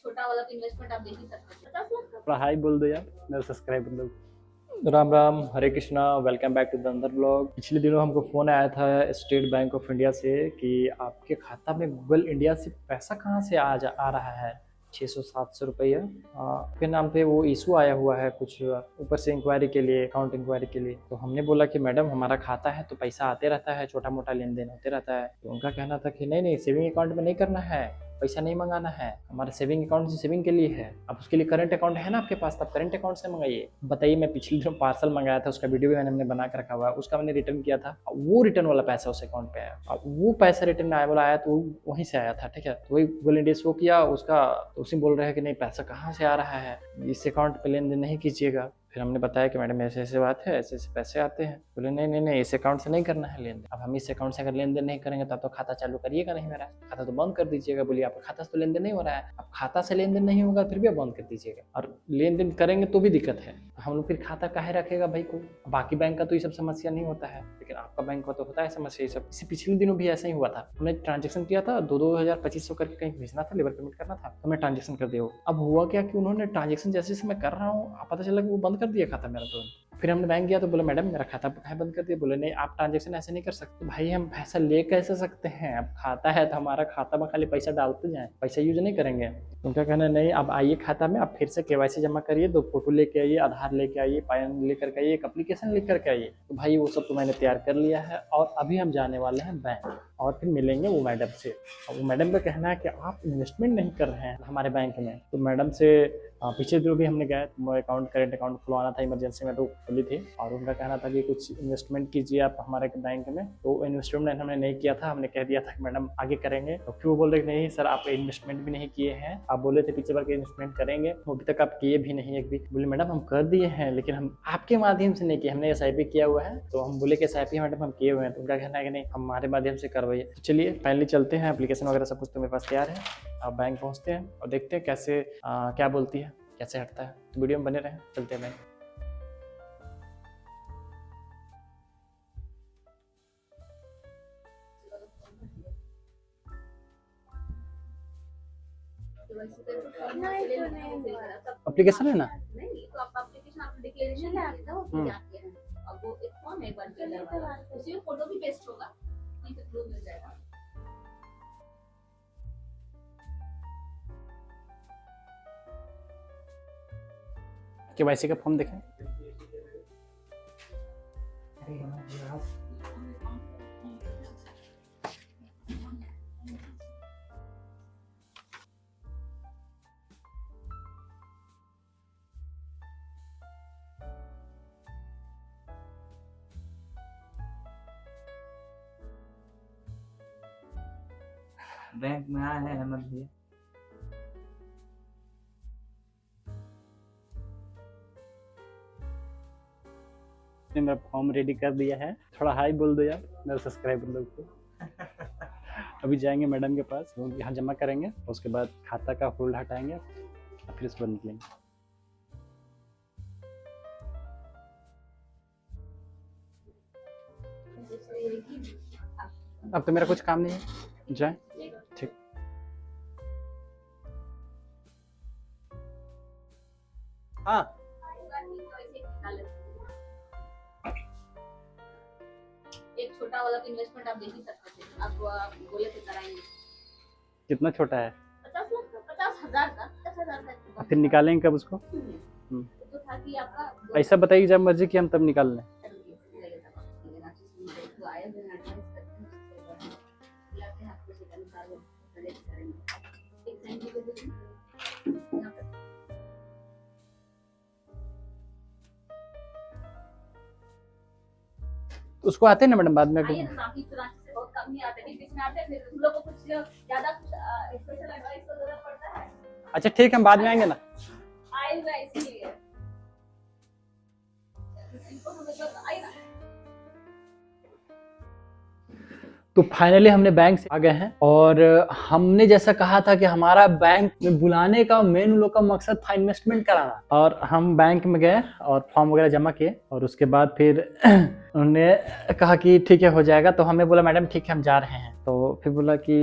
छोटा वाला तो इन्वेस्टमेंट आप देख ही सकते हैं 50 लाख का। थोड़ा हाई बोल दो यार मेरे सब्सक्राइबर लोग। Ram Ram, Hare Krishna, welcome back to the अंदर ब्लॉग। पिछले दिनों हमको फ़ोन आया था स्टेट बैंक ऑफ इंडिया से कि आपके खाता में गूगल इंडिया से पैसा कहाँ से आ रहा है 600-700 रुपया के नाम पे वो इशू आया हुआ है कुछ ऊपर से इंक्वायरी के लिए, अकाउंट इंक्वायरी के लिए। तो हमने बोला कि मैडम हमारा खाता है तो पैसा आते रहता है, छोटा मोटा लेन देन होते रहता है। तो उनका कहना था कि नहीं नहीं, सेविंग अकाउंट में नहीं करना है, पैसा नहीं मंगाना है, हमारा सेविंग अकाउंट से सेविंग के लिए है। अब उसके लिए करंट अकाउंट है ना आपके पास, तब करंट अकाउंट से मंगाइए। बताइए, मैं पिछले दिनों पार्सल मंगाया था, उसका वीडियो भी हमने बना कर रखा हुआ है, उसका मैंने रिटर्न किया था, वो रिटर्न वाला पैसा उस अकाउंट पे आया। अब वो पैसा रिटर्न आया वाला आया तो वहीं से आया था, ठीक है। तो वही गूगल इंडिया शो किया उसका, तो उसी बोल रहे हैं कि नहीं पैसा कहाँ से आ रहा है, इस अकाउंट पे लेन देन नहीं कीजिएगा। फिर हमने बताया कि मैडम ऐसे ऐसे बात है, ऐसे ऐसे पैसे आते हैं। बोले नहीं नहीं नहीं, इस अकाउंट से नहीं करना है लेन देन। अब हम इस अकाउंट से अगर लेन देन नहीं करेंगे तो खाता चालू करिएगा नहीं, मेरा खाता तो बंद कर दीजिएगा। बोलिए आपका खाता से तो लेन देन नहीं हो रहा है, अब खाता से लेन देन नहीं होगा फिर भी आप बंद कर दीजिएगा, और लेन देन करेंगे तो भी दिक्कत है। हम लोग फिर खाता काहे रखेगा भाई को। बाकी बैंक का तो ये सब समस्या नहीं होता है, लेकिन आपका बैंक का तो होता है समस्या ये सब। इससे पिछले दिनों भी ऐसा ही हुआ था, हमने ट्रांजेक्शन किया था 2,000-2,500 करके कहीं भेजना था, लेबर पेमेंट करना था, तो मैं ट्रांजेक्शन कर दिया। अब हुआ क्या कि उन्होंने ट्रांजेक्शन जैसे जैसे मैं कर रहा हूँ पता चला कि वो बंद कर दिया खाता मेरा तुरंत। फिर हमने बैंक गया तो बोला मैडम मेरा खाता है बंद कर दिया। बोले नहीं, आप ट्रांजेक्शन ऐसे नहीं कर सकते। भाई हम पैसा ले कैसे सकते हैं, अब खाता है तो हमारा खाता में खाली पैसा डालते जाएं, पैसा यूज नहीं करेंगे। उनका कहना नहीं, अब आइए खाता में, आप फिर से केवाईसी जमा करिए, 2 फोटो लेके आइए, आधार लेके आइए, पैन लेकर के आइए, एक एप्लीकेशन लेकर करके आइए। तो भाई वो सब तो मैंने तैयार कर लिया है, और अभी हम जाने वाले हैं बैंक, और फिर मिलेंगे वो मैडम से। और वो मैडम का कहना है कि आप इन्वेस्टमेंट नहीं कर रहे हैं हमारे बैंक में। तो मैडम से पिछले दिनों भी हमने गए, अकाउंट करंट अकाउंट खुलवाना था इमरजेंसी में, तो खुली थी, और उनका कहना था कि कुछ इन्वेस्टमेंट कीजिए आप हमारे बैंक में। तो इन्वेस्टमेंट हमने नहीं किया था, हमने कह दिया था कि मैडम आगे करेंगे। तो फिर वो बोल रहे कि नहीं सर, आप इन्वेस्टमेंट भी नहीं किए हैं, आप बोले थे पिछले बार के इन्वेस्टमेंट करेंगे, वो अभी तक आप किए भी नहीं एक भी। बोले मैडम हम कर दिए हैं, लेकिन हम आपके माध्यम से नहीं किए, हमने SIP किया हुआ है। तो हम बोले कि SIP मैडम हम किए हुए हैं। तो उनका कहना है कि नहीं हमारे माध्यम से करवाइए। तो चलिए फाइनली चलते हैं, एप्लीकेशन वगैरह सब कुछ तो मेरे पास तैयार है। आप बैंक पहुँचते हैं और देखते हैं कैसे क्या बोलती है, कैसे हटता है। तो वीडियो में बने रहें, चलते हैं बैंक। एप्लीकेशन है ना, नहीं तो आपका एप्लीकेशन आपका डिक्लेरेशन है आपका, वो जाके है। अब वो एक फॉर्म है, एक बार फिल करवा, उसी में फोटो भी पेस्ट होगा, वहीं पे प्रूफ मिल जाएगा। KYC का फॉर्म देखें। बैंक में आए हैं अहमद भैया। मेरा फॉर्म रेडी कर दिया है, थोड़ा हाई बोल दो यार मेरे सब्सक्राइबर लोग को। अभी जाएंगे मैडम के पास, वो यहाँ जमा करेंगे, उसके बाद खाता का होल्ड हटाएंगे और फिर उसके बाद निकलेंगे। अब तो मेरा कुछ काम नहीं है, जाए। ठीक। हाँ एक छोटा वाला तो इन्वेस्टमेंट आप देख ही सकते थे, आप बोले थे कराएंगे। कितना छोटा है? 50 लाख का, 50,000 का, 10,000 का। फिर निकालेंगे कब उसको? तो था कि आपका ऐसा बताइए जब मर्जी कि हम तब निकाल लें। उसको आते हैं ना मैडम बाद में। बहुत कम ही आते हैं, बीच में आते हैं, फिर हम लोग को कुछ ज्यादा कुछ स्पेशल एडवाइस की जरूरत पड़ता है। अच्छा ठीक है, हम बाद में आएंगे ना। आए हुए इसलिए इनको हम मतलब आए ना। तो फाइनली हमने बैंक से आ गए हैं, और हमने जैसा कहा था कि हमारा बैंक में बुलाने का मेन उन लोग का मकसद था इन्वेस्टमेंट कराना। और हम बैंक में गए और फॉर्म वगैरह जमा किए, और उसके बाद फिर उन्होंने कहा कि ठीक है हो जाएगा। तो हमें बोला मैडम ठीक है हम जा रहे हैं। तो फिर बोला कि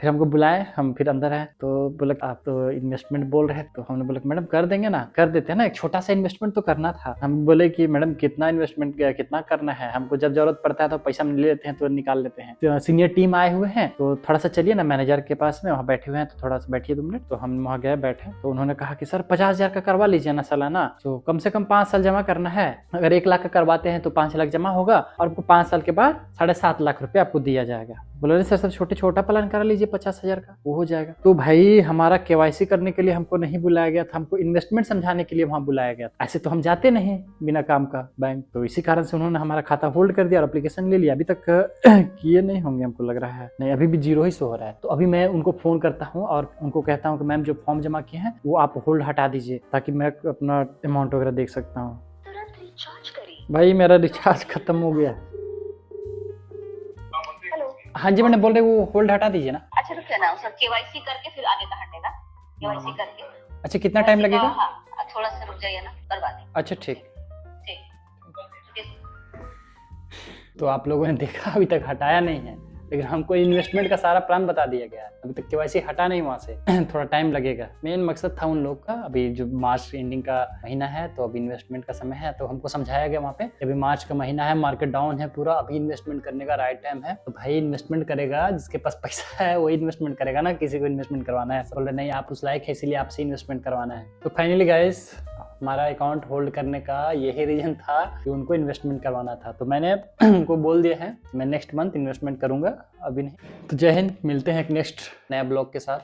फिर हमको बुलाए, हम फिर अंदर आए तो बोला आप तो इन्वेस्टमेंट बोल रहे हैं। तो हमने बोला मैडम कर देंगे ना, कर देते हैं ना, एक छोटा सा इन्वेस्टमेंट तो करना था। हम बोले कि मैडम कितना इन्वेस्टमेंट कितना करना है, हमको जब जरूरत पड़ता है तो पैसा ले लेते हैं, तो निकाल लेते हैं। तो सीनियर टीम आए हुए हैं तो थोड़ा सा चलिए ना मैनेजर के पास में, वहाँ बैठे हुए हैं, तो थोड़ा सा बैठिए 2 मिनट। तो हम वहाँ गए बैठे, तो उन्होंने कहा कि सर 50,000 का करवा लीजिए ना सालाना, तो कम से कम 5 साल जमा करना है। अगर 1 लाख का करवाते हैं तो 5 लाख जमा होगा और आपको 5 साल के बाद 7.5 लाख रुपए आपको दिया जाएगा। बोले सर सब छोटा प्लान करा लीजिए 50,000 का, वो हो जाएगा। तो भाई हमारा KYC करने के लिए हमको नहीं बुलाया गया था, हमको इन्वेस्टमेंट समझाने के लिए वहाँ बुलाया गया था। ऐसे तो हम जाते नहीं बिना काम का बैंक। तो इसी कारण से उन्होंने हमारा खाता होल्ड कर दिया और एप्लीकेशन ले लिया। अभी तक किए नहीं होंगे हमको लग रहा है, नहीं अभी भी 0 ही शो हो रहा है। तो अभी मैं उनको फोन करता हूँ और उनको कहता हूँ कि मैम जो फॉर्म जमा किए हैं वो आप होल्ड हटा दीजिए, ताकि मैं अपना अमाउंट वगैरह देख सकता हूँ। भाई मेरा रिचार्ज खत्म हो गया। हाँ जी मैंने बोल रहे वो होल्ड हटा दीजिए ना। अच्छा रुक जाना सर, केवाईसी करके फिर आगे का हटेगा। केवाईसी करके अच्छा कितना टाइम लगेगा? हाँ थोड़ा सा रुक जाइए ना, करवा दें। अच्छा ठीक। ठीक। तो आप लोगों ने देखा अभी तक हटाया नहीं है, लेकिन हमको इन्वेस्टमेंट का सारा प्लान बता दिया गया है। अभी तक KYC हटा नहीं वहाँ से थोड़ा टाइम लगेगा। मेन मकसद था उन लोग का, अभी जो मार्च एंडिंग का महीना है तो अभी इन्वेस्टमेंट का समय है, तो हमको समझाया गया वहाँ पे अभी मार्च का महीना है, मार्केट डाउन है पूरा, अभी इन्वेस्टमेंट करने का राइट टाइम है। तो भाई इन्वेस्टमेंट करेगा जिसके पास पैसा है वही इन्वेस्टमेंट करेगा ना, किसी को इन्वेस्टमेंट करवाना है बोल रहे नहीं आप उस लायक है इसीलिए आपसे इन्वेस्टमेंट करवाना है। तो फाइनली गाइस हमारा अकाउंट होल्ड करने का यही रीजन था कि उनको इन्वेस्टमेंट करवाना था। तो मैंने उनको बोल दिया है मैं नेक्स्ट मंथ इन्वेस्टमेंट करूंगा, अभी नहीं। तो जय हिंद, मिलते हैं एक नेक्स्ट नया ब्लॉग के साथ।